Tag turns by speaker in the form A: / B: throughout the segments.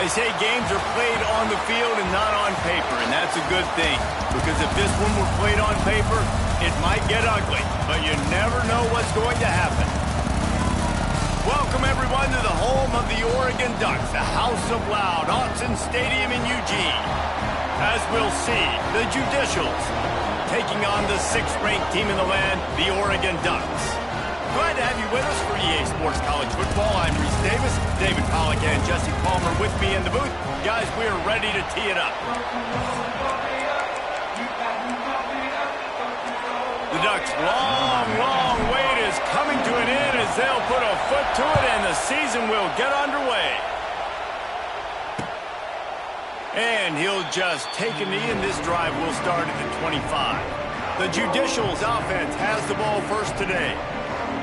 A: They say games are played on the field and not on paper, and that's a good thing. Because if this one were played on paper, it might get ugly, but you never know what's going to happen. Welcome, everyone, to the home of the Oregon Ducks, the House of Loud, Autzen Stadium in Eugene. As we'll see, the Judicials taking on the 6th-ranked team in the land, the Oregon Ducks. Glad to have you with us for EA Sports College Football. I'm Reese Davis, David Pollack, and Jesse Palmer with me in the booth. Guys, we are ready to tee it up. The Ducks' long wait is coming to an end as they'll put a foot to it and the season will get underway. And he'll just take a knee, and this drive will start at the 25. The Judicials offense has the ball first today.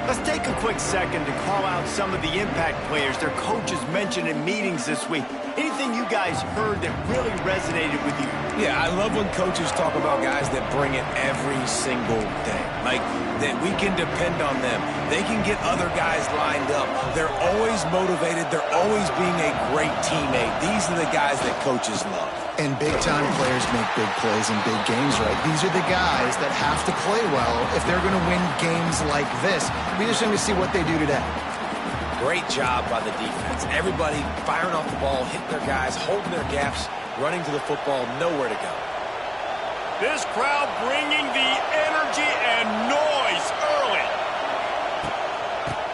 A: Let's take a quick second to call out some of the impact players their coaches mentioned in meetings this week. Anything you guys heard that really resonated with you?
B: Yeah, I love when coaches talk about guys that bring it every single day. Like, that we can depend on them. They can get other guys lined up. They're always motivated. They're always being a great teammate. These are the guys that coaches love.
C: And big-time players make big plays in big games, right? These are the guys that have to play well if they're going to win games like this. We just going to see what they do today.
B: Great job by the defense. Everybody firing off the ball, hitting their guys, holding their gaps, running to the football, nowhere to go.
A: This crowd bringing the energy and noise early.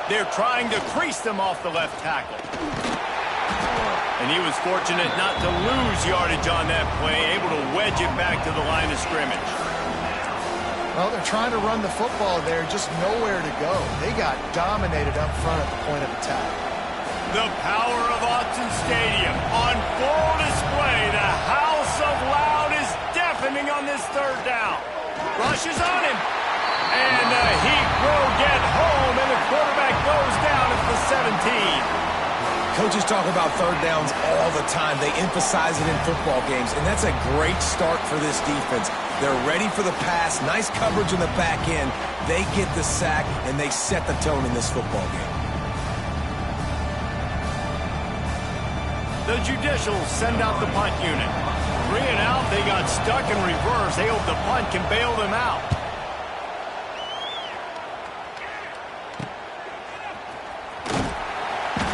A: They're trying to crease them off the left tackle. And he was fortunate not to lose yardage on that play, able to wedge it back to the line of scrimmage.
C: Well, they're trying to run the football there, just nowhere to go. They got dominated up front at the point of attack.
A: The power of Autzen Stadium on full display. The House of Loud is deafening on this 3rd down. Rushes on him. And he will get home, and the quarterback goes down at the 17.
B: Coaches talk about 3rd downs all the time. They emphasize it in football games, and that's a great start for this defense. They're ready for the pass, nice coverage in the back end. They get the sack, and they set the tone in this football game.
A: The Judicials send out the punt unit. 3 and out, they got stuck in reverse. They hope the punt can bail them out.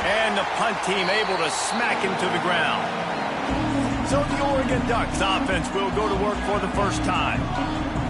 A: And the punt team able to smack him to the ground. So the Oregon Ducks offense will go to work for the first time.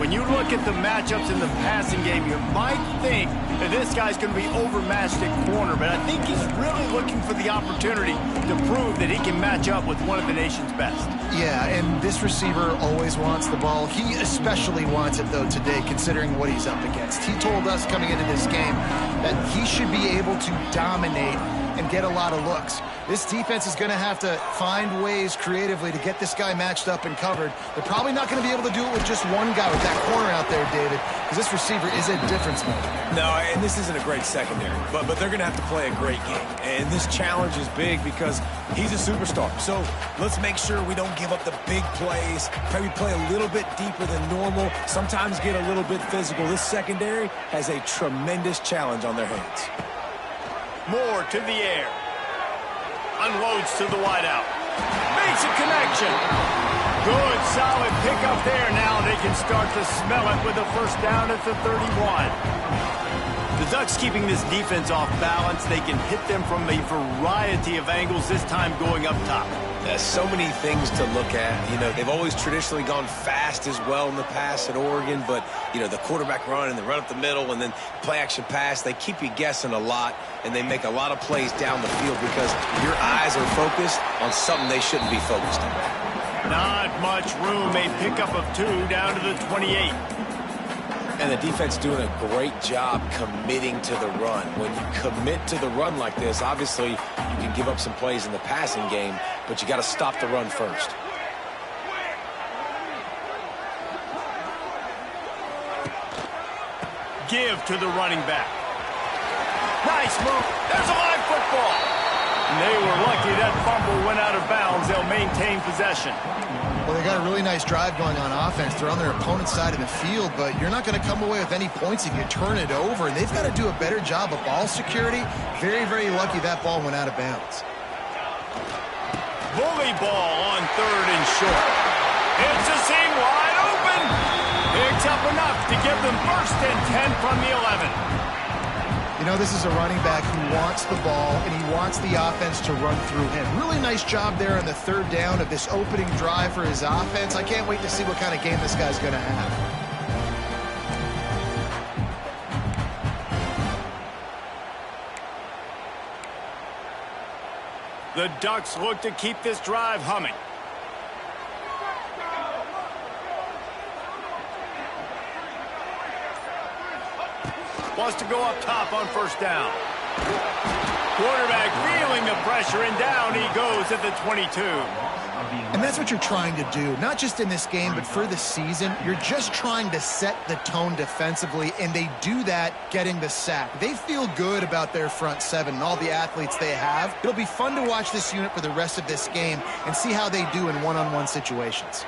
A: When you look at the matchups in the passing game, you might think that this guy's going to be overmatched at corner, but I think he's really looking for the opportunity to prove that he can match up with one of the nation's best.
C: Yeah, and this receiver always wants the ball. He especially wants it, though, today, considering what he's up against. He told us coming into this game that he should be able to dominate and get a lot of looks. This defense is going to have to find ways creatively to get this guy matched up and covered. They're probably not going to be able to do it with just one guy with that corner out there, David, because this receiver is a difference maker.
B: No, and this isn't a great secondary, but they're going to have to play a great game. And this challenge is big because he's a superstar. So let's make sure we don't give up the big plays. Maybe play a little bit deeper than normal. Sometimes get a little bit physical. This secondary has a tremendous challenge on their hands.
A: More to the air. Unloads to the wideout. Makes a connection. Good, solid pickup there. Now they can start to smell it with a first down at the 31. The Ducks keeping this defense off balance. They can hit them from a variety of angles, this time going up top.
B: So many things to look at. You know, they've always traditionally gone fast as well in the past at Oregon, but, you know, the quarterback run and the run up the middle and then play-action pass, they keep you guessing a lot, and they make a lot of plays down the field because your eyes are focused on something they shouldn't be focused on.
A: Not much room. A pickup of 2 down to the 28.
B: And the defense doing a great job committing to the run. When you commit to the run like this, obviously you can give up some plays in the passing game, but you got to stop the run first.
A: Give to the running back. Nice move. There's a live football. And they were lucky that fumble went out of bounds. They'll maintain possession.
C: Well, they got a really nice drive going on offense. They're on their opponent's side of the field, but you're not going to come away with any points if you turn it over. And they've got to do a better job of ball security. Very, very lucky that ball went out of bounds.
A: Bully ball on 3rd and short. It's a seam wide open. Picks up enough to give them 1st and 10 from the 11.
C: You know, this is a running back who wants the ball, and he wants the offense to run through him. Really nice job there on the 3rd down of this opening drive for his offense. I can't wait to see what kind of game this guy's going to have.
A: The Ducks look to keep this drive humming. Wants to go up top on 1st down. Quarterback feeling the pressure, and down he goes at the 22.
C: And that's what you're trying to do, not just in this game, but for the season. You're just trying to set the tone defensively, and they do that getting the sack. They feel good about their front 7 and all the athletes they have. It'll be fun to watch this unit for the rest of this game and see how they do in one-on-one situations.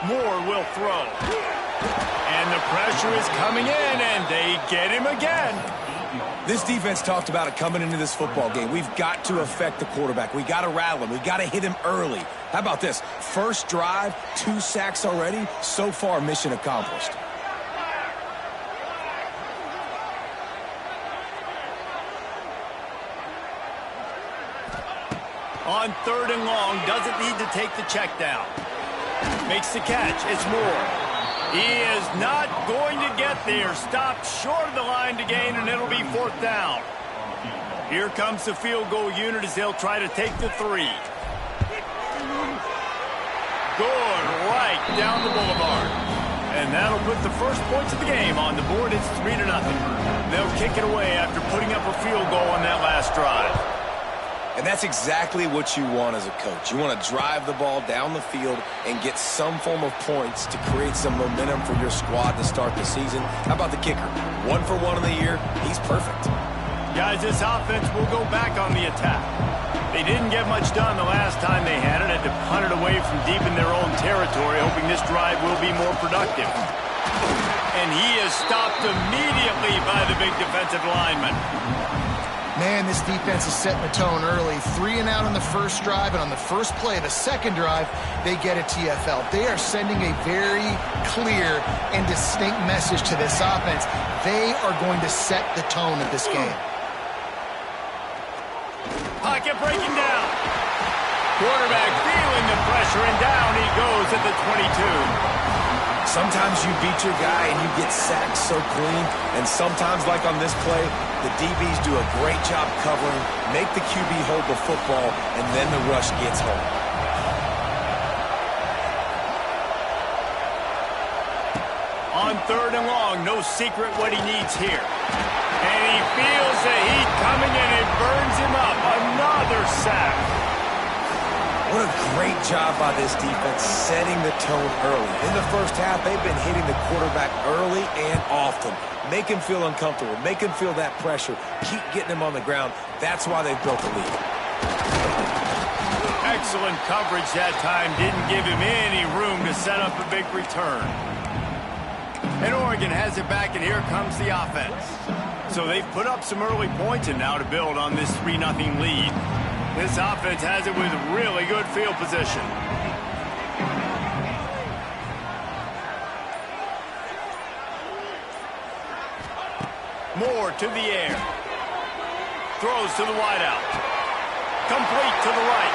A: Moore will throw. And the pressure is coming in, and they get him again.
B: This defense talked about it coming into this football game. We've got to affect the quarterback. We got to rattle him. We got to hit him early. How about this? First drive, 2 sacks already. So far, mission accomplished.
A: On 3rd and long, doesn't need to take the check down. Makes the catch. It's Moore. He is not going to get there. Stopped short of the line to gain, and it'll be 4th down. Here comes the field goal unit as they'll try to take the 3. Good right down the boulevard. And that'll put the first points of the game on the board. It's 3-0. They'll kick it away after putting up a field goal on that last drive.
B: And that's exactly what you want as a coach. You want to drive the ball down the field and get some form of points to create some momentum for your squad to start the season. How about the kicker? 1 for 1 in the year. He's perfect.
A: Guys, this offense will go back on the attack. They didn't get much done the last time they had it. Had to punt it away from deep in their own territory, hoping this drive will be more productive. And he is stopped immediately by the big defensive lineman.
C: Man, this defense is setting the tone early. 3 and out on the first drive, and on the first play of the second drive, they get a TFL. They are sending a very clear and distinct message to this offense. They are going to set the tone of this game.
A: Pocket breaking down. Quarterback feeling the pressure, and down he goes at the 22.
B: Sometimes you beat your guy and you get sacked so clean, and sometimes, like on this play, the DBs do a great job covering, make the QB hold the football, and then the rush gets home.
A: On 3rd and long, no secret what he needs here. And he feels the heat coming in. It burns him up. Another sack.
B: What a great job by this defense setting the tone early. In the first half, they've been hitting the quarterback early and often. Make him feel uncomfortable. Make him feel that pressure. Keep getting him on the ground. That's why they've built the lead.
A: Excellent coverage that time. Didn't give him any room to set up a big return. And Oregon has it back, and here comes the offense. So they've put up some early points, and now to build on this 3-0 lead. This offense has it with really good field position. Moore to the air. Throws to the wideout. Complete to the right.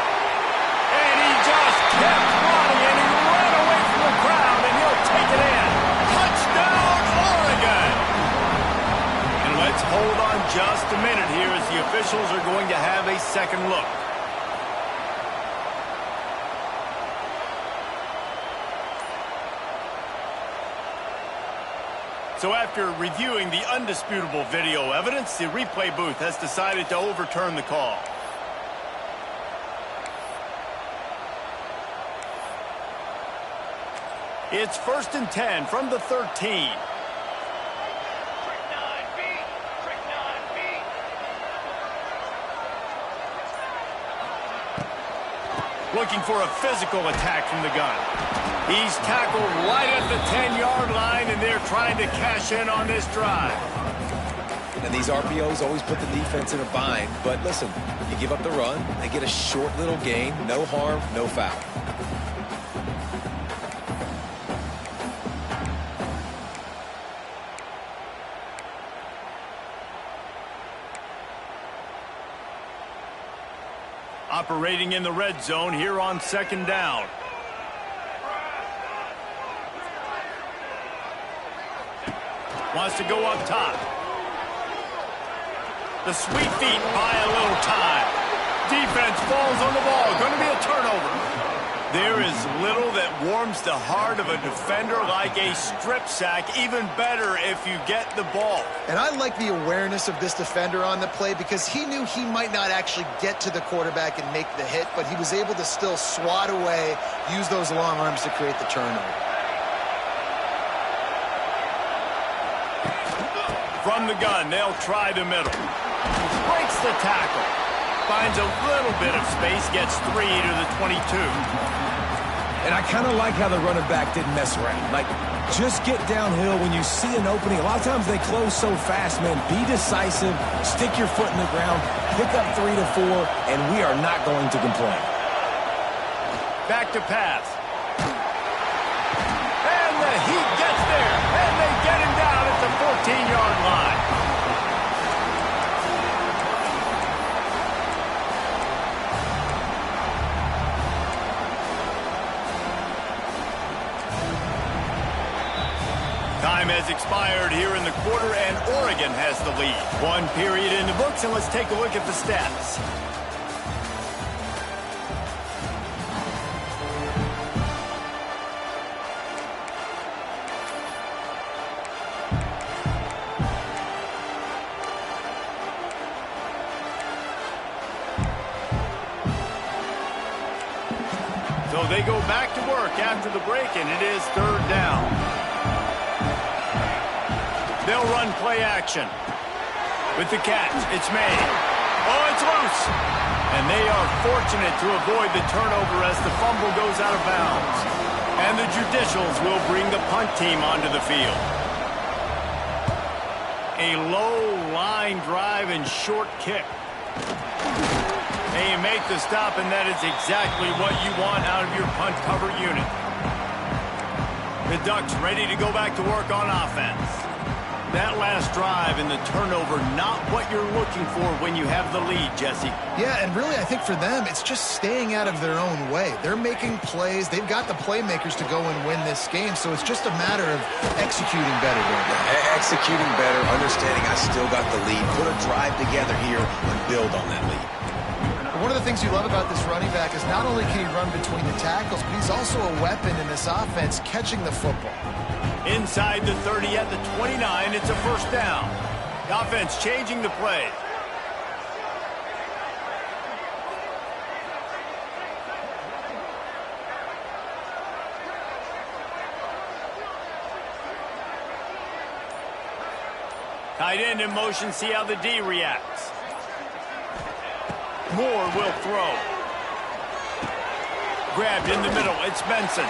A: And he just kept running, and he ran away from the crowd, and he'll take it in. Touchdown, Oregon! And let's hold on just a minute here as the officials are going to have a second look. So after reviewing the undisputable video evidence, the replay booth has decided to overturn the call. It's 1st and 10 from the 13. Looking for a physical attack from the gun. He's tackled right at the 10-yard line, and they're trying to cash in on this drive.
B: And these RPOs always put the defense in a bind. But listen, you give up the run, they get a short little gain, no harm, no foul.
A: Operating in the red zone here on 2nd down. Wants to go up top. The sweet feet buy a little time. Defense falls on the ball. Going to be a turnover. There is little that warms the heart of a defender like a strip sack. Even better if you get the ball.
C: And I like the awareness of this defender on the play because he knew he might not actually get to the quarterback and make the hit, but he was able to still swat away, use those long arms to create the turnover.
A: From the gun, they'll try the middle. Breaks the tackle. Finds a little bit of space, gets 3 to the 22.
B: And I kind of like how the running back didn't mess around. Like, just get downhill when you see an opening. A lot of times they close so fast, man. Be decisive, stick your foot in the ground, pick up 3 to 4, and we are not going to complain.
A: Back to pass. And the Heat gets there, and they get him down at the 14-yard line. Time has expired here in the quarter, and Oregon has the lead. 1 period in the books, and let's take a look at the stats. So they go back to work after the break, and it is 3rd down. They'll run play action. With the catch, it's made. Oh, it's loose. And they are fortunate to avoid the turnover as the fumble goes out of bounds. And the judicials will bring the punt team onto the field. A low line drive and short kick. They make the stop, and that is exactly what you want out of your punt cover unit. The Ducks ready to go back to work on offense. That last drive and the turnover, not what you're looking for when you have the lead, Jesse.
C: Yeah, and really, I think for them, it's just staying out of their own way. They're making plays. They've got the playmakers to go and win this game, so it's just a matter of executing better.
B: Executing better, understanding I still got the lead, put a drive together here and build on that lead.
C: One of the things you love about this running back is not only can he run between the tackles, but he's also a weapon in this offense, catching the football.
A: Inside the 30 at the 29, it's a 1st down. The offense changing the play. Tight end in motion, see how the D reacts. Moore will throw. Grabbed in the middle, it's Benson.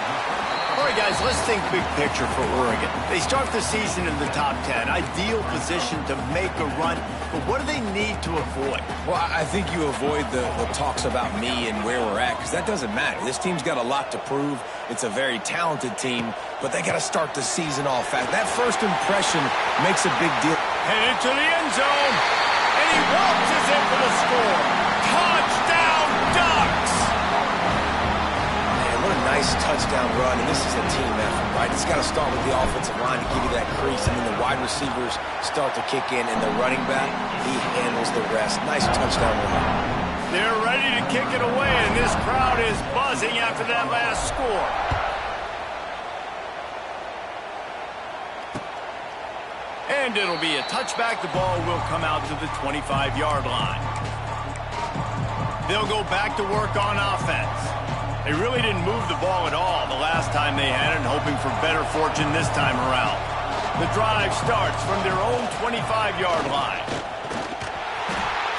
A: All right, guys, let's think big picture for Oregon. They start the season in the top 10. Ideal position to make a run, but what do they need to avoid?
B: Well, I think you avoid the talks about me and where we're at, because that doesn't matter. This team's got a lot to prove. It's a very talented team, but they got to start the season off fast. That first impression makes a big deal.
A: Headed to the end zone. And he waltzes in for the score. Touchdown, Ducks!
B: Man, what a nice touchdown run, and this is a team effort, right? It's got to start with the offensive line to give you that crease, and then the wide receivers start to kick in, and the running back, he handles the rest. Nice touchdown run.
A: They're ready to kick it away, and this crowd is buzzing after that last score. And it'll be a touchback. The ball will come out to the 25-yard line. They'll go back to work on offense. They really didn't move the ball at all the last time they had it, hoping for better fortune this time around. The drive starts from their own 25-yard line.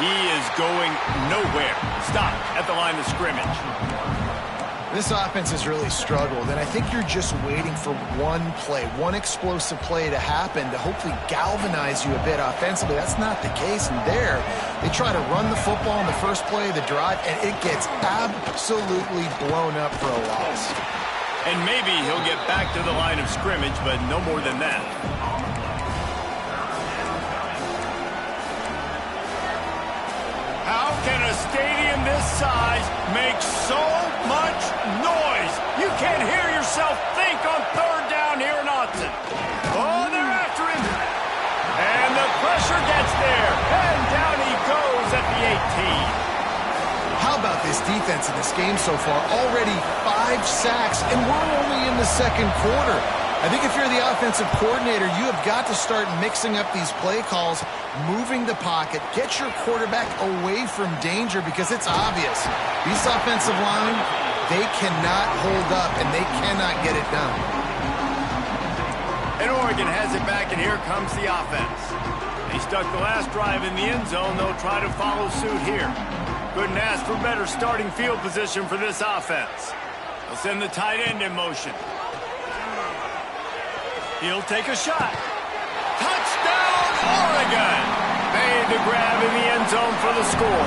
A: He is going nowhere. Stop at the line of scrimmage.
C: This offense has really struggled, and I think you're just waiting for one play, one explosive play to happen to hopefully galvanize you a bit offensively. That's not the case, and there, they try to run the football in the first play of the drive, and it gets absolutely blown up for a loss.
A: And maybe he'll get back to the line of scrimmage, but no more than that. How can a stadium this size make so much noise? You can't hear yourself think on third down here in Austin. Oh, they're after him. And the pressure gets there. And down he goes at the 18.
C: How about this defense in this game so far? Already 5 sacks, and we're only in the second quarter. I think if you're the offensive coordinator, you have got to start mixing up these play calls, moving the pocket, get your quarterback away from danger, because it's obvious. These offensive line, they cannot hold up, and they cannot get it done.
A: And Oregon has it back, and here comes the offense. They stuck the last drive in the end zone. They'll try to follow suit here. Couldn't ask for better starting field position for this offense. They'll send the tight end in motion. He'll take a shot. Touchdown, Oregon! Made the grab in the end zone for the score.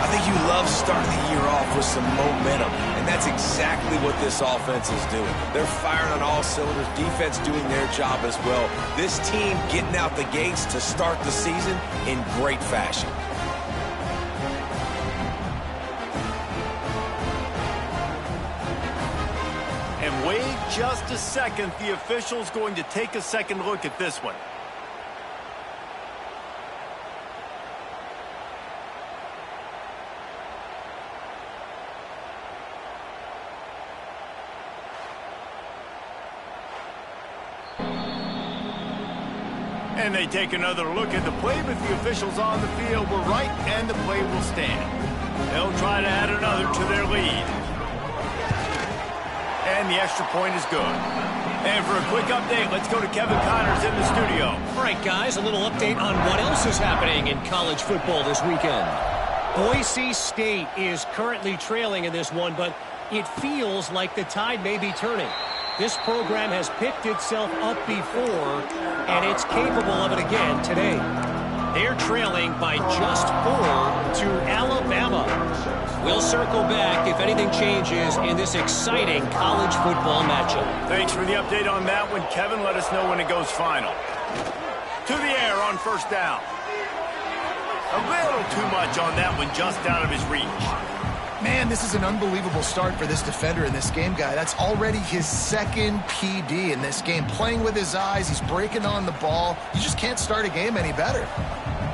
B: I think you love starting the year off with some momentum, and that's exactly what this offense is doing. They're firing on all cylinders, defense doing their job as well. This team getting out the gates to start the season in great fashion.
A: And wait just a second. The official's going to take a second look at this one. And they take another look at the play, but the officials on the field were right, and the play will stand. They'll try to add another to their lead. And the extra point is good. And for a quick update, let's go to Kevin Connors in the studio.
D: All right, guys, a little update on what else is happening in college football this weekend. Boise State is currently trailing in this one, but it feels like the tide may be turning. This program has picked itself up before, and it's capable of it again today. They're trailing by just 4 to Alabama. We'll circle back if anything changes in this exciting college football matchup.
A: Thanks for the update on that one, Kevin. Let us know when it goes final. To the air on first down. A little too much on that one, just out of his reach.
C: Man, this is an unbelievable start for this defender in this game, guy. That's already his second PD in this game. Playing with his eyes, he's breaking on the ball. You just can't start a game any better.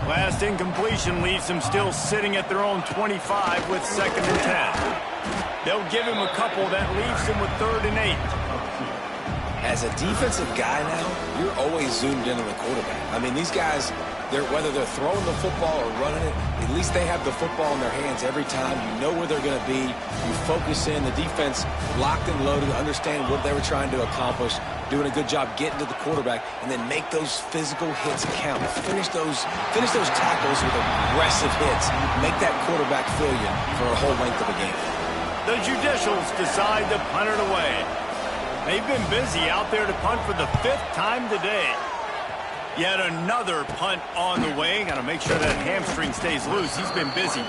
A: Last incompletion leaves them still sitting at their own 25 with 2nd and 10. They'll give him a couple. That leaves him with 3rd and 8.
B: As a defensive guy now, you're always zoomed in on the quarterback. I mean, these guys, whether they're throwing the football or running it, at least they have the football in their hands every time. You know where they're going to be. You focus in. The defense locked and loaded, understand what they were trying to accomplish, doing a good job getting to the quarterback, and then make those physical hits count. Finish those tackles with aggressive hits. Make that quarterback feel you for a whole length of a game.
A: The Judicials decide to punt it away. They've been busy out there to punt for the 5th time today. Yet another punt on the way. Got to make sure that hamstring stays loose. He's been busy.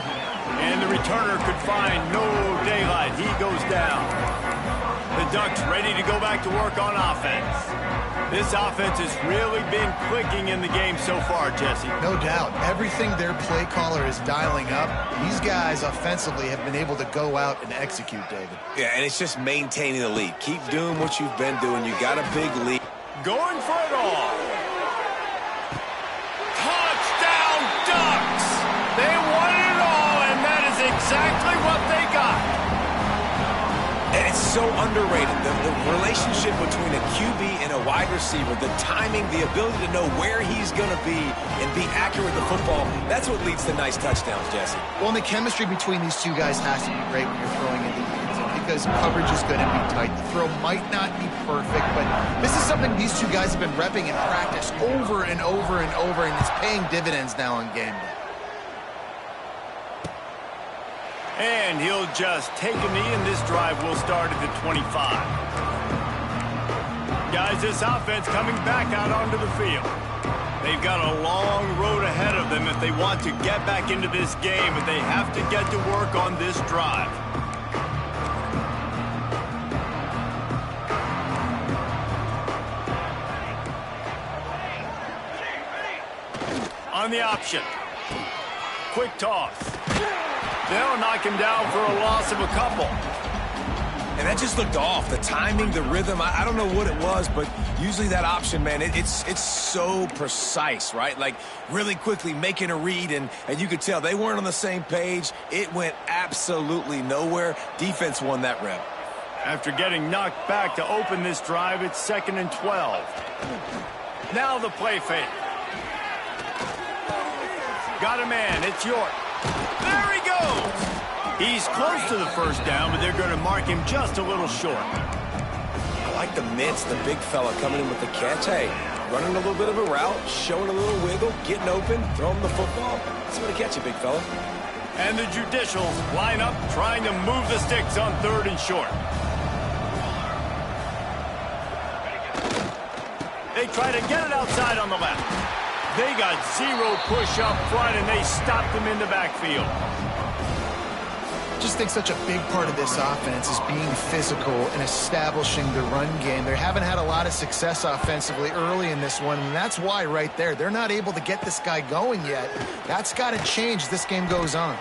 A: And the returner could find no daylight. He goes down. The Ducks ready to go back to work on offense. This offense has really been clicking in the game so far, Jesse.
C: No doubt. Everything their play caller is dialing up, these guys offensively have been able to go out and execute, David.
B: Yeah, and it's just maintaining the lead. Keep doing what you've been doing. You got a big lead.
A: Going for it all. Touchdown, Ducks! They won it all, and that is exactly what they got.
B: And it's so underrated. The relationship between a QB and a wide receiver, the timing, the ability to know where he's going to be and be accurate with the football, that's what leads to nice touchdowns, Jesse.
C: Well, and the chemistry between these two guys has to be great when you're throwing into the end zone because coverage is going to be tight. The throw might not be perfect, but this is something these two guys have been repping in practice over and over and over, and it's paying dividends now on game day.
A: And he'll just take a knee, and this drive will start at the 25. Guys, this offense coming back out onto the field. They've got a long road ahead of them if they want to get back into this game, but they have to get to work on this drive. On the option. Quick toss. They'll knock him down for a loss of a couple.
B: And that just looked off. The timing, the rhythm, I don't know what it was, but usually that option, man, it's so precise, right? Like really quickly making a read, and you could tell they weren't on the same page. It went absolutely nowhere. Defense won that rep.
A: After getting knocked back to open this drive, it's 2nd and 12. Now the play fake. Got a man. It's York. There he goes. He's close to the first down, but they're going to mark him just a little short.
B: I like the mitts, the big fella coming in with the catch. Hey, running a little bit of a route, showing a little wiggle, getting open, throwing the football. Somebody catch you, big fella.
A: And the judicials line up, trying to move the sticks on 3rd and short. They try to get it outside on the left. They got zero push up front, and they stopped them in the backfield.
C: I just think such a big part of this offense is being physical and establishing the run game. They haven't had a lot of success offensively early in this one, and that's why right there. They're not able to get this guy going yet. That's got to change as this game goes on.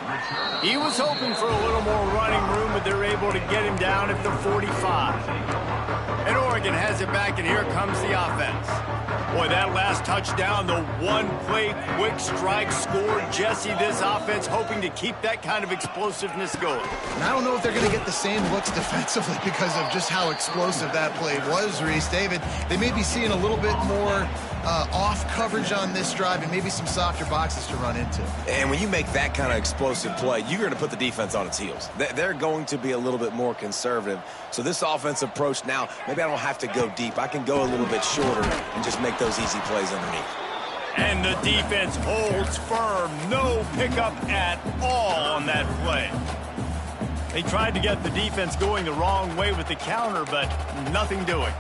A: He was hoping for a little more running room, but they're able to get him down at the 45. And Oregon has it back, and here comes the offense. Boy, that last touchdown, the one-play quick strike score. Jesse, this offense hoping to keep that kind of explosiveness going.
C: And I don't know if they're going to get the same looks defensively because of just how explosive that play was, Reese. David, they may be seeing a little bit more off coverage on this drive and maybe some softer boxes to run into.
B: And when you make that kind of explosive play, you're going to put the defense on its heels. They're going to be a little bit more conservative. So this offensive approach now, maybe I don't have to go deep. I can go a little bit shorter and just make those easy plays underneath.
A: And the defense holds firm. No pickup at all on that play. They tried to get the defense going the wrong way with the counter, but nothing doing.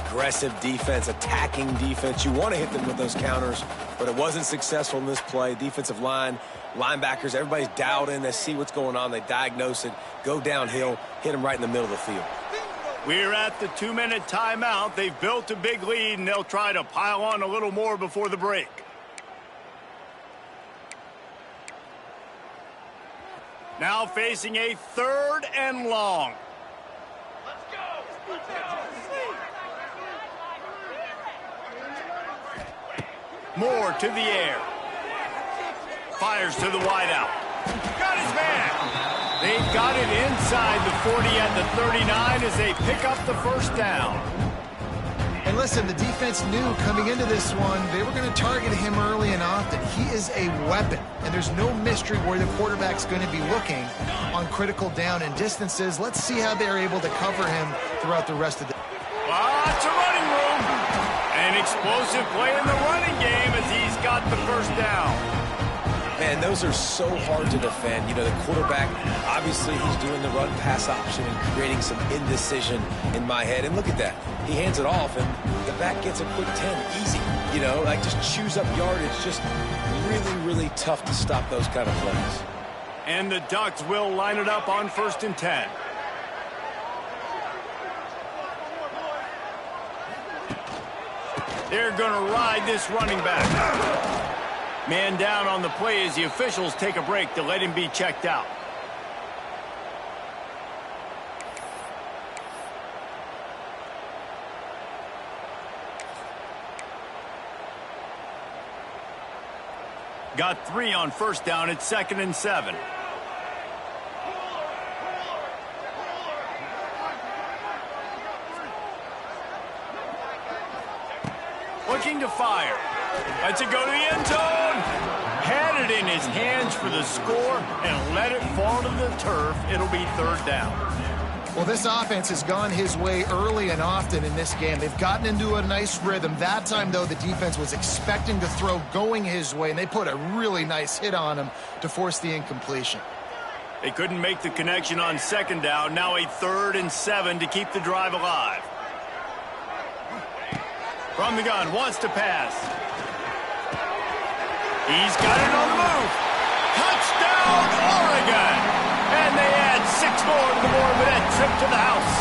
B: Aggressive defense, attacking defense. You want to hit them with those counters, but it wasn't successful in this play. Defensive line, linebackers, everybody's dialed in. They see what's going on. They diagnose it, go downhill, hit them right in the middle of the field.
A: We're at the 2-minute timeout. They've built a big lead, and they'll try to pile on a little more before the break. Now facing a 3rd and long. Let's go. Moore to the air. Fires to the wideout. Got his man. They've got it inside the 40 at the 39 as they pick up the first down.
C: And listen, the defense knew coming into this one, they were going to target him early and often. He is a weapon, and there's no mystery where the quarterback's going to be looking on critical down and distances. Let's see how they're able to cover him throughout the rest of the...
A: Lots of running room. An explosive play in the running game as he's got the first down.
B: Man, those are so hard to defend. You know, the quarterback, obviously he's doing the run-pass option and creating some indecision in my head. And look at that. He hands it off, and the back gets a quick 10. Easy. you know, like just chews up yardage. Just really, really tough to stop those kind of plays.
A: And the Ducks will line it up on 1st and 10. They're going to ride this running back. Man down on the play as the officials take a break to let him be checked out. Got 3 on 1st down. It's 2nd and 7. Looking to fire. Lets it go to the end zone. Had it in his hands for the score and let it fall to the turf. It'll be 3rd down.
C: Well, this offense has gone his way early and often in this game. They've gotten into a nice rhythm. That time, though, the defense was expecting to throw going his way, and they put a really nice hit on him to force the incompletion.
A: They couldn't make the connection on 2nd down. Now a 3rd and 7 to keep the drive alive. From the gun, wants to pass. He's got it on the move. Touchdown, Oregon! And they add 6 more to the board with that trip to the house.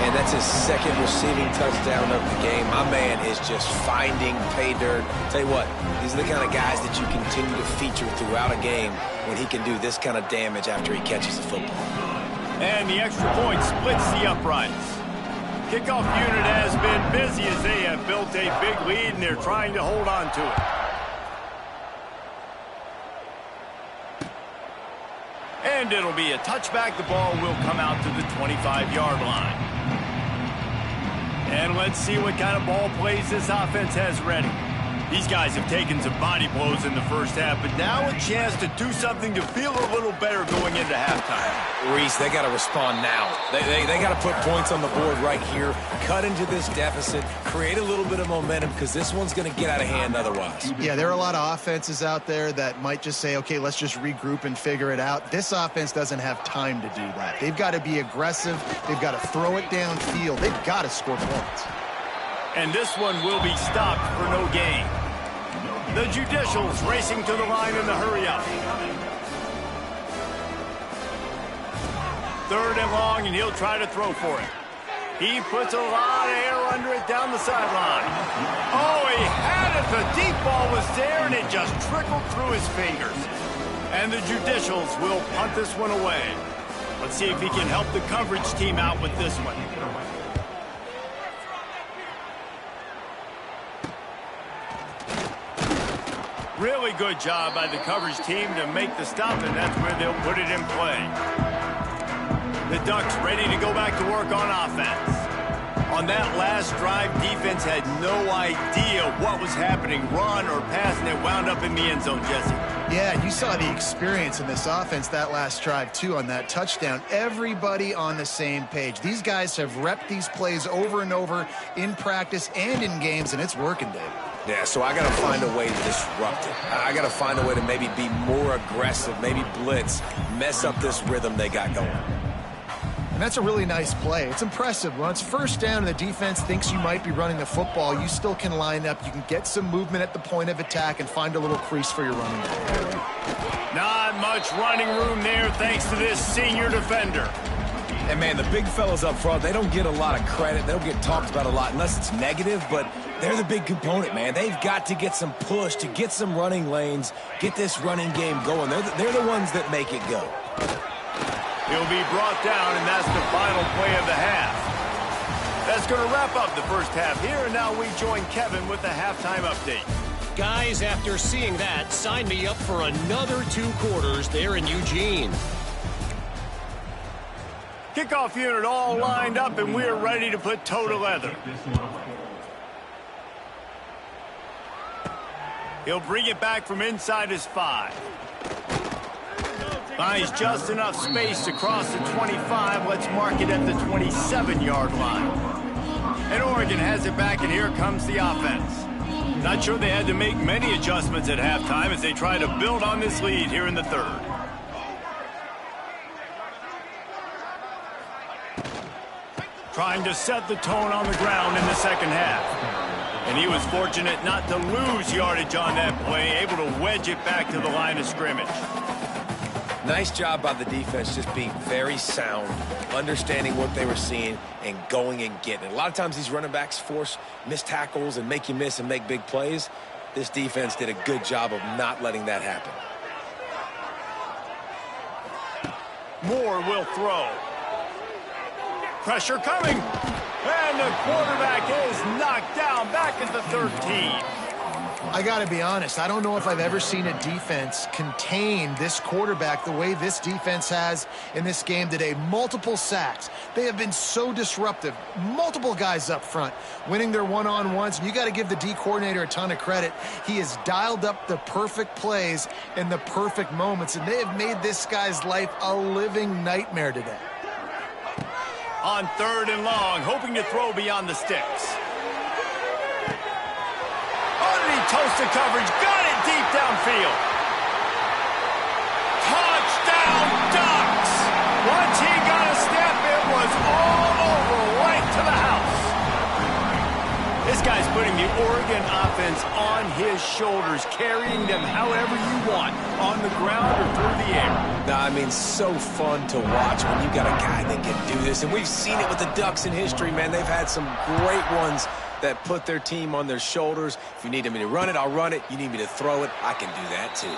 B: And that's his 2nd receiving touchdown of the game. My man is just finding pay dirt. Tell you what, these are the kind of guys that you continue to feature throughout a game when he can do this kind of damage after he catches the football.
A: And the extra point splits the uprights. Kickoff unit has been busy as they have built a big lead and they're trying to hold on to it. And it'll be a touchback. The ball will come out to the 25-yard line. And let's see what kind of ball plays this offense has ready. These guys have taken some body blows in the first half, but now a chance to do something to feel a little better going into halftime.
B: Reese, they got to respond now. They got to put points on the board right here, cut into this deficit, create a little bit of momentum because this one's going to get out of hand otherwise.
C: Yeah, there are a lot of offenses out there that might just say, okay, let's just regroup and figure it out. This offense doesn't have time to do that. They've got to be aggressive. They've got to throw it downfield. They've got to score points.
A: And this one will be stopped for no gain. The Judicials racing to the line in the hurry-up. 3rd and long, and he'll try to throw for it. He puts a lot of air under it down the sideline. Oh, he had it. The deep ball was there, and it just trickled through his fingers. And the Judicials will punt this one away. Let's see if he can help the coverage team out with this one. Really good job by the coverage team to make the stop, and that's where they'll put it in play. The Ducks ready to go back to work on offense. On that last drive, defense had no idea what was happening, run or pass, and it wound up in the end zone, Jesse.
C: Yeah, you saw the experience in this offense that last drive, too, on that touchdown. Everybody on the same page. These guys have repped these plays over and over in practice and in games, and it's working, Dave.
B: Yeah, so I got to find a way to disrupt it. I got to find a way to maybe be more aggressive, maybe blitz, mess up this rhythm they got going.
C: And that's a really nice play. It's impressive. When it's 1st down and the defense thinks you might be running the football, you still can line up. You can get some movement at the point of attack and find a little crease for your running back.
A: Not much running room there thanks to this senior defender.
B: And, man, the big fellas up front, they don't get a lot of credit. They don't get talked about a lot unless it's negative, but they're the big component, man. They've got to get some push to get some running lanes, get this running game going. They're the ones that make it go.
A: He'll be brought down, and that's the final play of the half. That's going to wrap up the first half here, and now we join Kevin with the halftime update.
D: Guys, after seeing that, sign me up for another 2 quarters there in Eugene.
A: Kickoff unit all lined up, and we're ready to put toe to leather. He'll bring it back from inside his 5. Finds just enough space to cross the 25. Let's mark it at the 27-yard line. And Oregon has it back, and here comes the offense. Not sure they had to make many adjustments at halftime as they try to build on this lead here in the 3rd. Trying to set the tone on the ground in the 2nd half. And he was fortunate not to lose yardage on that play, able to wedge it back to the line of scrimmage.
B: Nice job by the defense, just being very sound, understanding what they were seeing, and going and getting it. A lot of times these running backs force missed tackles and make you miss and make big plays. This defense did a good job of not letting that happen.
A: Moore will throw. Pressure coming. And the quarterback is knocked down back at the 13.
C: I got to be honest, I don't know if I've ever seen a defense contain this quarterback the way this defense has in this game today. Multiple sacks. They have been so disruptive. Multiple guys up front winning their one-on-ones. You got to give the D coordinator a ton of credit. He has dialed up the perfect plays in the perfect moments, and they have made this guy's life a living nightmare today.
A: On 3rd and long, hoping to throw beyond the sticks. Toasted coverage, got it deep downfield. Touchdown Ducks! Once he got a step, it was all over, right to the house. This guy's putting the Oregon offense on his shoulders, carrying them however you want, on the ground or through the air.
B: Nah, I mean, so fun to watch when you got a guy that can do this. And we've seen it with the Ducks in history, man. They've had some great ones that put their team on their shoulders. If you need me to run it, I'll run it. You need me to throw it, I can do that too.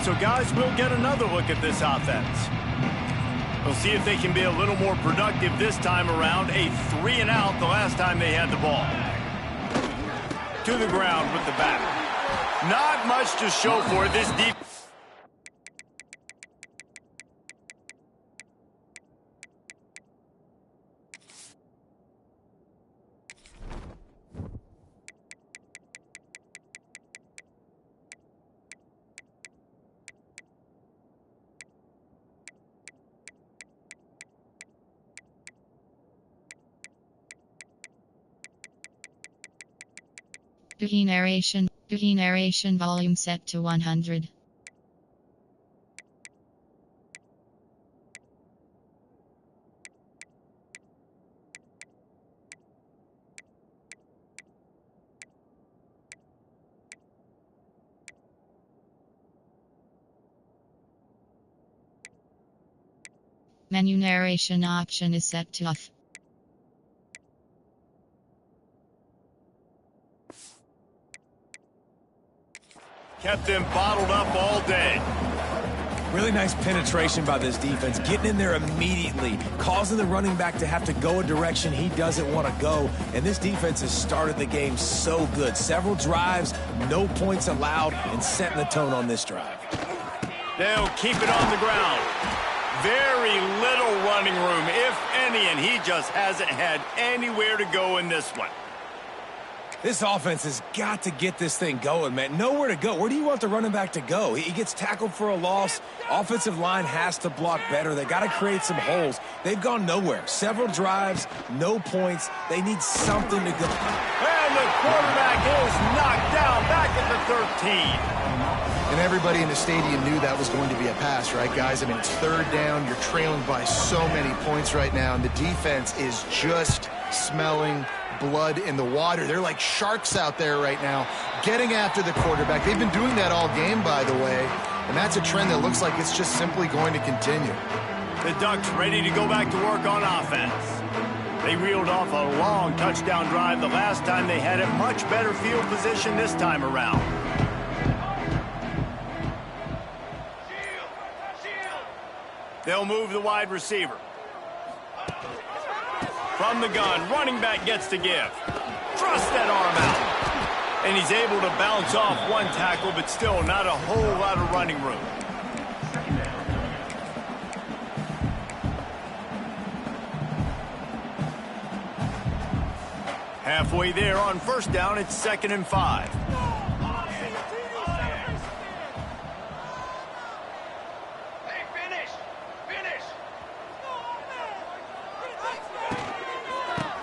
A: So guys, we'll get another look at this offense. We'll see if they can be a little more productive this time around. A 3-and-out the last time they had the ball. To the ground with the back. Not much to show for it. This deep.
E: Narration volume set to 100. Menu narration option is set to off.
A: Kept them bottled up all day.
B: Really nice penetration by this defense, getting in there immediately, causing the running back to have to go a direction he doesn't want to go. And this defense has started the game so good. Several drives, no points allowed, and setting the tone on this drive.
A: They'll keep it on the ground. Very little running room, if any, and he just hasn't had anywhere to go in this one.
B: This offense has got to get this thing going, man. Nowhere to go. Where do you want the running back to go? He gets tackled for a loss. Offensive line has to block better. They got to create some holes. They've gone nowhere. Several drives, no points. They need something to go.
A: And the quarterback is knocked down back at the 13.
C: And everybody in the stadium knew that was going to be a pass, right, guys? I mean, it's 3rd down. You're trailing by so many points right now, and the defense is just smelling blood in the water. They're like sharks out there right now, getting after the quarterback. They've been doing that all game, by the way, and that's a trend that looks like it's just simply going to continue.
A: The Ducks ready to go back to work on offense. They reeled off a long touchdown drive the last time they had a much better field position this time around. They'll move the wide receiver. From the gun, running back gets to give. Thrust that arm out. And he's able to bounce off one tackle, but still not a whole lot of running room. Halfway there on 1st down, it's 2nd and 5.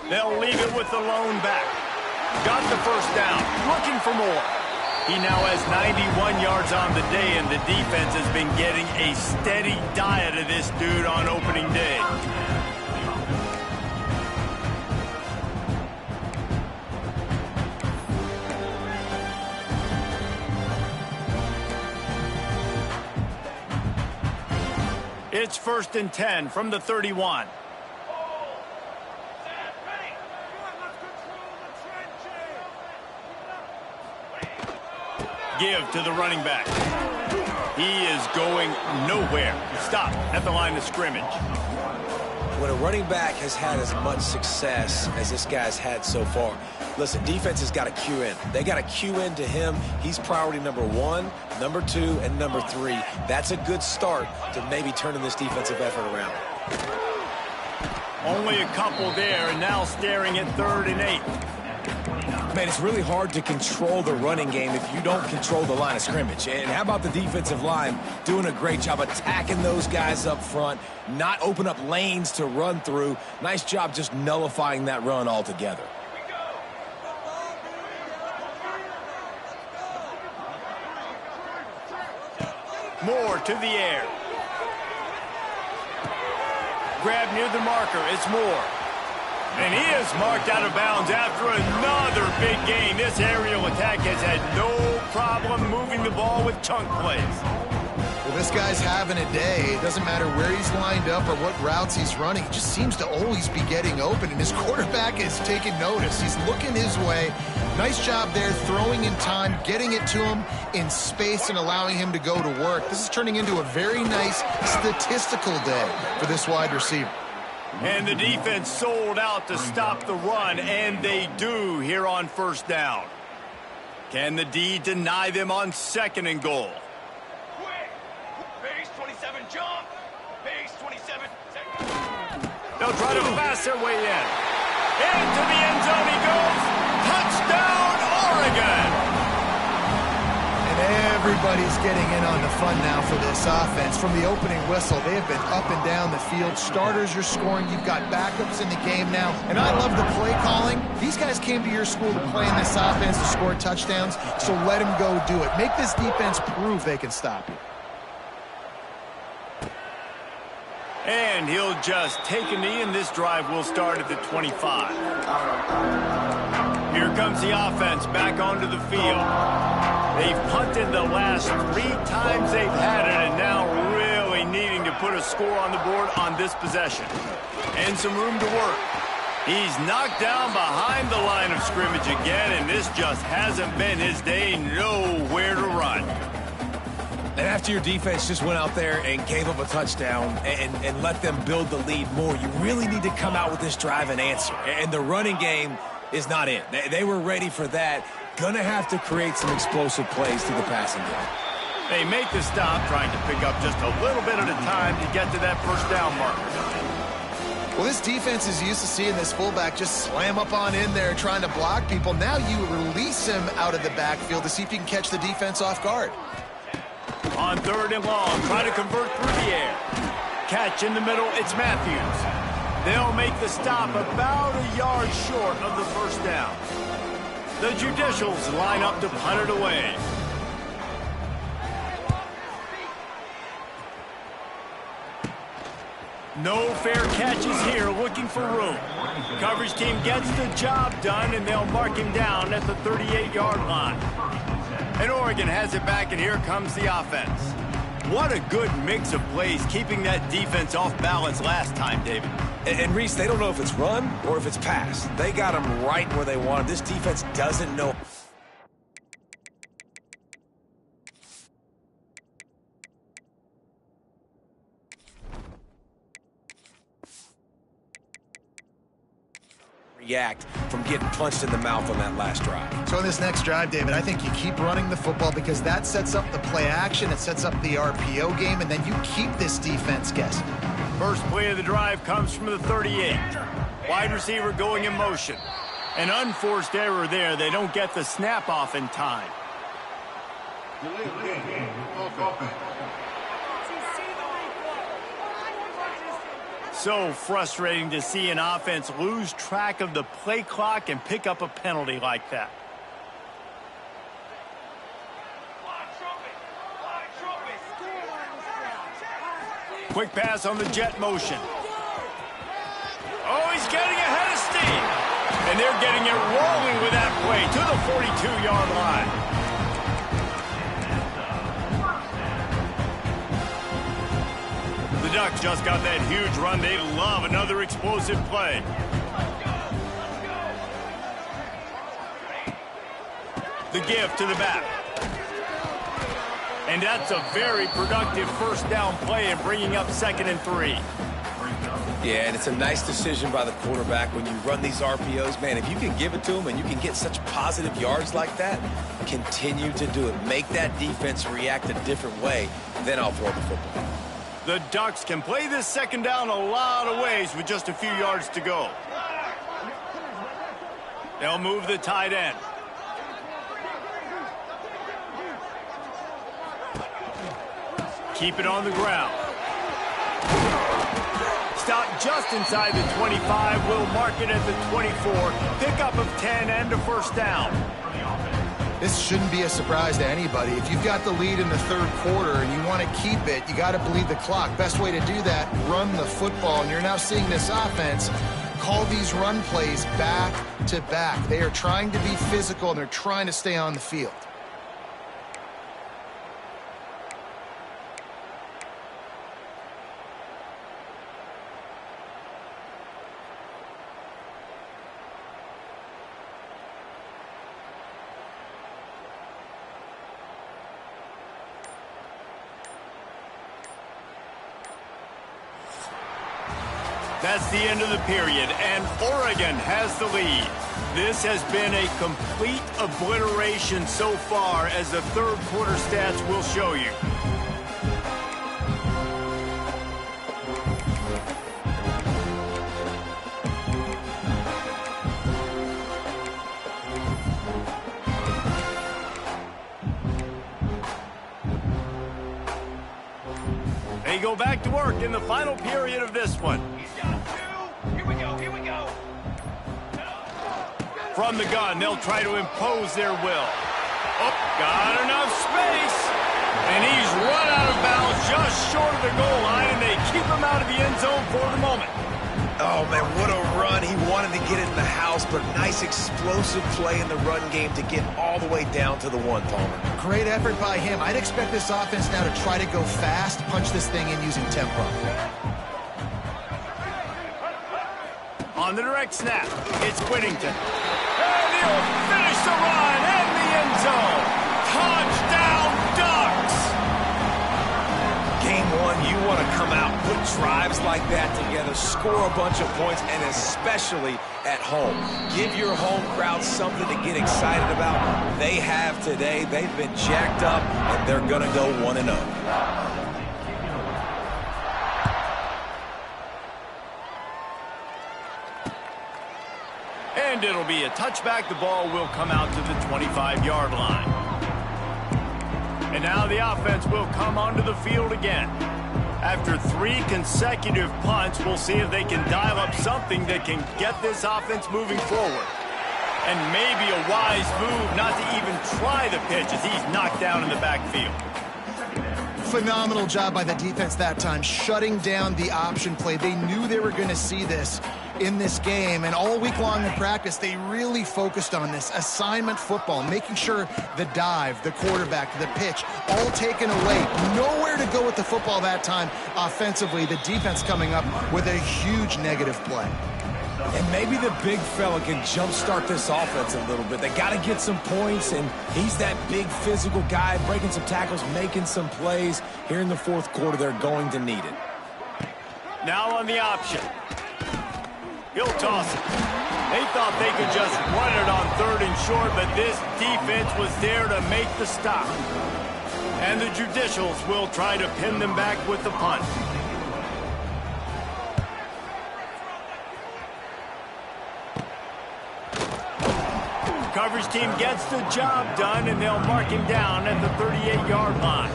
A: They'll leave it with the lone back. Got the 1st down, looking for more. He now has 91 yards on the day, and the defense has been getting a steady diet of this dude on opening day. It's 1st and 10 from the 31. Give to the running back. He is going nowhere. Stop at the line of scrimmage.
B: When a running back has had as much success as this guy's had so far, listen, defense has got to cue in. They got to cue in to him. He's priority number 1, number 2, and number 3. That's a good start to maybe turning this defensive effort around.
A: Only a couple there, and now staring at 3rd and 8.
B: Man, it's really hard to control the running game if you don't control the line of scrimmage. And how about the defensive line doing a great job attacking those guys up front, not open up lanes to run through. Nice job just nullifying that run altogether.
A: Moore to the air. Grab near the marker. It's Moore. And he is marked out of bounds after another big gain. This aerial attack has had no problem moving the ball with chunk plays.
C: Well, this guy's having a day. It doesn't matter where he's lined up or what routes he's running. He just seems to always be getting open, and his quarterback is taking notice. He's looking his way. Nice job there, throwing in time, getting it to him in space and allowing him to go to work. This is turning into a very nice statistical day for this wide receiver.
A: And the defense sold out to stop the run, and they do here on 1st down. Can the D deny them on 2nd and goal?
F: Base 27 jump. Base 27.
A: They'll try to pass their way in. Into the end zone he goes. Touchdown, Oregon!
C: And everybody's getting in on the fun now for this offense. From the opening whistle, they have been up and down the field. Starters are scoring. You've got backups in the game now. And I love the play calling. These guys came to your school to play in this offense to score touchdowns, so let them go do it. Make this defense prove they can stop you.
A: And he'll just take a knee, and this drive will start at the 25. Here comes the offense back onto the field. They've punted the last 3 times they've had it, and now really needing to put a score on the board on this possession. And some room to work. He's knocked down behind the line of scrimmage again, and this just hasn't been his day. Nowhere to run.
B: And after your defense just went out there and gave up a touchdown and let them build the lead more, you really need to come out with this drive and answer. And the running game is not in. They were ready for that. Gonna have to create some explosive plays through the passing game.
A: They make the stop, trying to pick up just a little bit at a time to get to that 1st down marker.
C: Well, this defense is used to seeing this fullback just slam up on in there trying to block people. Now you release him out of the backfield to see if you can catch the defense off guard.
A: On 3rd and long, try to convert through the air. Catch in the middle, it's Matthews. They'll make the stop about a yard short of the 1st down. The Judicials line up to punt it away. No fair catches here, looking for room. Coverage team gets the job done, and they'll mark him down at the 38-yard line. And Oregon has it back, and here comes the offense. What a good mix of plays, keeping that defense off balance last time, David.
B: And Reese, they don't know if it's run or if it's pass. They got them right where they want them. This defense doesn't know. React from getting punched in the mouth on that last drive.
C: So in this next drive, David, I think you keep running the football because that sets up the play action, it sets up the RPO game, and then you keep this defense guessing.
A: First play of the drive comes from the 38. Wide receiver going in motion. An unforced error there. They don't get the snap off in time. So frustrating to see an offense lose track of the play clock and pick up a penalty like that. Quick pass on the jet motion. Oh, he's getting ahead of steam. And they're getting it rolling with that play to the 42-yard line. The Ducks just got that huge run. They love another explosive play. The give to the back. And that's a very productive first down play in bringing up 2nd and 3.
B: Yeah, and it's a nice decision by the quarterback when you run these RPOs. Man, if you can give it to them and you can get such positive yards like that, continue to do it. Make that defense react a different way, then I'll throw the football.
A: The Ducks can play this 2nd down a lot of ways with just a few yards to go. They'll move the tight end. Keep it on the ground. Stop just inside the 25. We'll mark it at the 24. Pickup of 10 and a first down.
C: This shouldn't be a surprise to anybody. If you've got the lead in the 3rd quarter and you want to keep it, you got to bleed the clock. Best way to do that, run the football. And you're now seeing this offense call these run plays back to back. They are trying to be physical and they're trying to stay on the field.
A: That's the end of the period, and Oregon has the lead. This has been a complete obliteration so far, as the 3rd quarter stats will show you. They go back to work in the final period of this one. From the gun, they'll try to impose their will. Oh, got enough space. And he's run out of bounds just short of the goal line, and they keep him out of the end zone for the moment.
B: Oh, man, what a run. He wanted to get it in the house, but nice explosive play in the run game to get all the way down to the 1, Palmer.
C: Great effort by him. I'd expect this offense now to try to go fast, punch this thing in using tempo.
A: On the direct snap, it's Whittington. And he'll finish the run in the end zone. Touchdown, Ducks!
B: Game 1, you want to come out, put drives like that together, score a bunch of points, and especially at home. Give your home crowd something to get excited about. They have today. They've been jacked up, and they're going to go 1-0.
A: And it'll be a touchback. The ball will come out to the 25-yard line. And now the offense will come onto the field again. After 3 consecutive punts, we'll see if they can dial up something that can get this offense moving forward. And maybe a wise move not to even try the pitch as he's knocked down in the backfield.
C: Phenomenal job by the defense that time, shutting down the option play. They knew they were going to see this in this game, and all week long in practice, they really focused on this assignment football, making sure the dive, the quarterback, the pitch, all taken away. Nowhere to go with the football that time offensively. The defense coming up with a huge negative play.
B: And maybe the big fella can jumpstart this offense a little bit. They got to get some points, and he's that big physical guy, breaking some tackles, making some plays. Here in the 4th quarter, they're going to need it.
A: Now on the option. He'll toss it. They thought they could just run it on 3rd and short, but this defense was there to make the stop. And the Judicials will try to pin them back with the punt. Coverage team gets the job done, and they'll mark him down at the 38-yard line.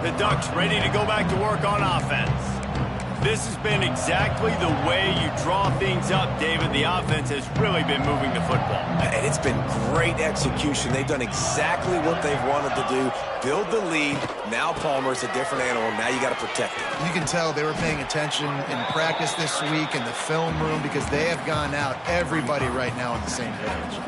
A: The Ducks ready to go back to work on offense. This has been exactly the way you draw things up, David. The offense has really been moving the football.
B: And it's been great execution. They've done exactly what they've wanted to do. Build the lead. Now Palmer's a different animal. Now you got to protect it.
C: You can tell they were paying attention in practice this week in the film room because they have gone out, everybody right now on the same page.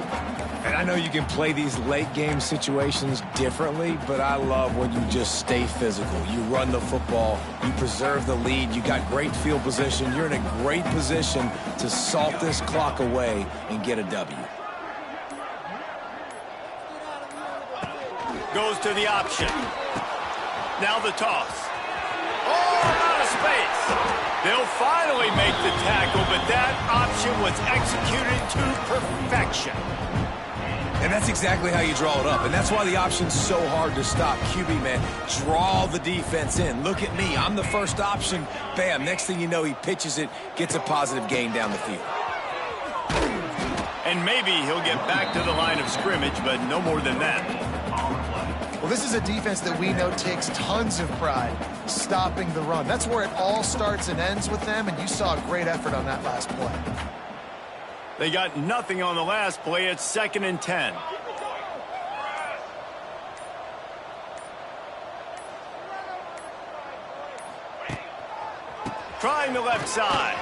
B: And I know you can play these late game situations differently, but I love when you just stay physical. You run the football, you preserve the lead, you got great field position. You're in a great position to salt this clock away and get a W.
A: Goes to the option. Now the toss. Oh, out of space. They'll finally make the tackle, but that option was executed to perfection.
B: And that's exactly how you draw it up. And that's why the option's so hard to stop. QB, man, draw the defense in. Look at me. I'm the first option. Bam. Next thing you know, he pitches it, gets a positive gain down the field.
A: And maybe he'll get back to the line of scrimmage, but no more than that.
C: Well, this is a defense that we know takes tons of pride stopping the run. That's where it all starts and ends with them, and you saw a great effort on that last play.
A: They got nothing on the last play. It's 2nd and 10. Trying the left side.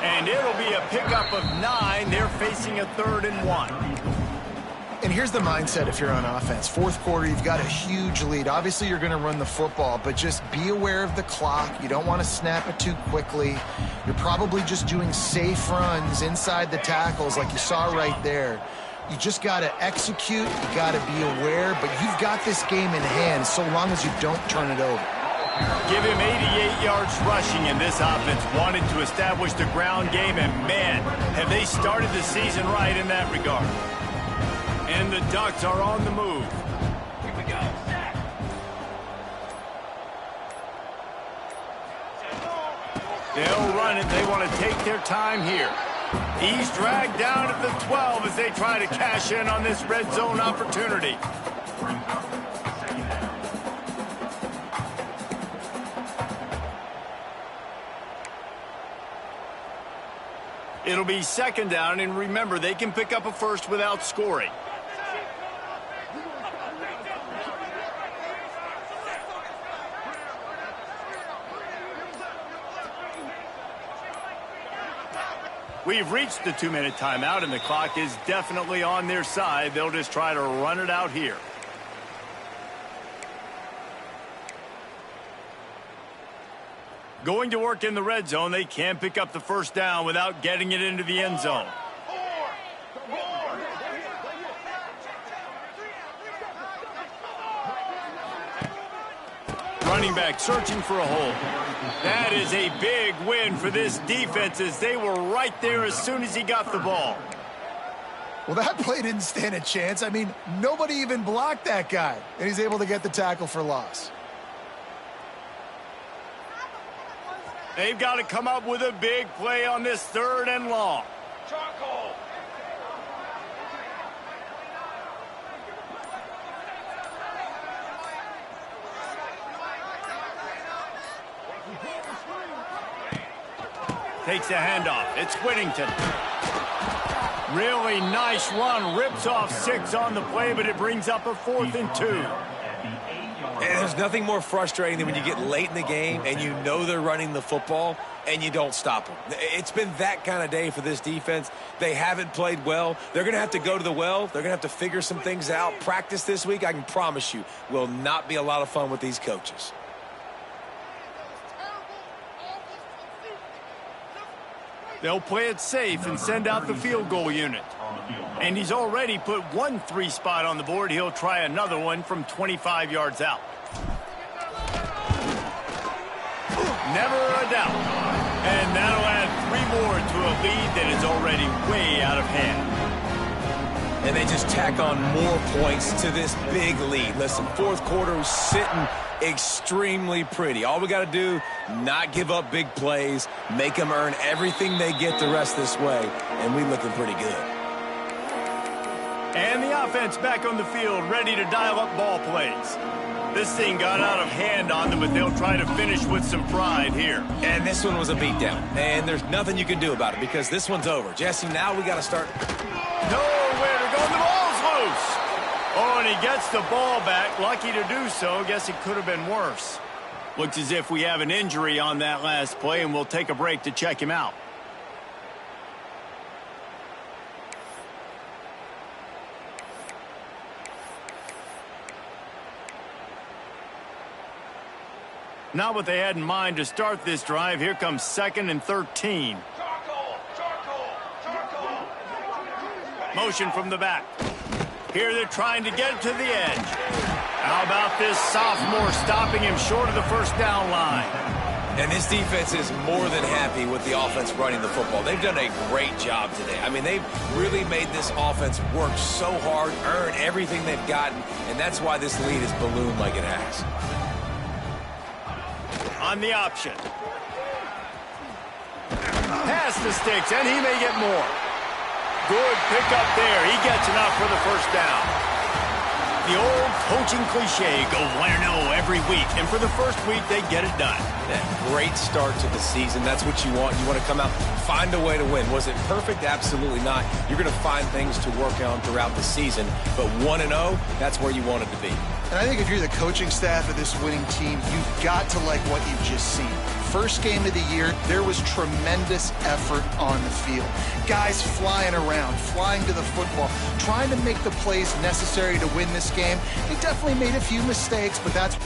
A: And it'll be a pickup of 9. They're facing a 3rd and 1.
C: And here's the mindset if you're on offense. Fourth quarter, you've got a huge lead. Obviously, you're going to run the football, but just be aware of the clock. You don't want to snap it too quickly. You're probably just doing safe runs inside the tackles like you saw right there. You just got to execute. You got to be aware, but you've got this game in hand so long as you don't turn it over.
A: Give him 88 yards rushing, and this offense wanted to establish the ground game, and man, have they started the season right in that regard. And the Ducks are on the move.
F: Here we go. Set.
A: They'll run it. They want to take their time here. He's dragged down at the 12 as they try to cash in on this red zone opportunity. It'll be 2nd down, and remember, they can pick up a first without scoring. We've reached the 2-minute timeout, and the clock is definitely on their side. They'll just try to run it out here. Going to work in the red zone, they can't pick up the first down without getting it into the end zone. Running back searching for a hole. That is a big win for this defense as they were right there as soon as he got the ball.
C: Well, that play didn't stand a chance. I mean, nobody even blocked that guy, and he's able to get the tackle for loss.
A: They've got to come up with a big play on this 3rd and long.
F: Charcoal.
A: Takes a handoff. It's Whittington. Really nice run. Rips off 6 on the play, but it brings up a 4th and 2.
B: And there's nothing more frustrating than when you get late in the game and you know they're running the football and you don't stop them. It's been that kind of day for this defense. They haven't played well. They're going to have to go to the well. They're going to have to figure some things out. Practice this week, I can promise you, will not be a lot of fun with these coaches.
A: They'll play it safe and send out the field goal unit. And he's already put 1 3 spot on the board. He'll try another one from 25 yards out. Never a doubt. And that'll add 3 more to a lead that is already way out of hand.
B: And they just tack on more points to this big lead. Listen, fourth quarter was sitting extremely pretty. All we got to do, not give up big plays, make them earn everything they get the rest this way, and we looking pretty good.
A: And the offense back on the field, ready to dial up ball plays. This thing got out of hand on them, but they'll try to finish with some pride here.
B: And this one was a beatdown, and there's nothing you can do about it because this one's over. Jesse, now we got to start.
A: Nowhere to go, and the ball's loose. Oh, and he gets the ball back. Lucky to do so. Guess it could have been worse. Looks as if we have an injury on that last play, and we'll take a break to check him out. Not what they had in mind to start this drive. Here comes 2nd and 13. Motion from the back. Here they're trying to get to the edge. How about this sophomore stopping him short of the first down line?
B: And this defense is more than happy with the offense running the football. They've done a great job today. I mean, they've really made this offense work so hard, earn everything they've gotten, and that's why this lead is ballooned like it has.
A: On the option. Pass the sticks, and he may get more. Good pickup there. He gets enough for the first down. The old coaching cliche, go 1-0 every week. And for the first week, they get it done.
B: That great start to the season. That's what you want. You want to come out, find a way to win. Was it perfect? Absolutely not. You're going to find things to work on throughout the season. But 1-0, that's where you want it to be.
C: And I think if you're the coaching staff of this winning team, you've got to like what you've just seen. First game of the year, there was tremendous effort on the field. Guys flying around, flying to the football, trying to make the plays necessary to win this game. They definitely made a few mistakes, but that's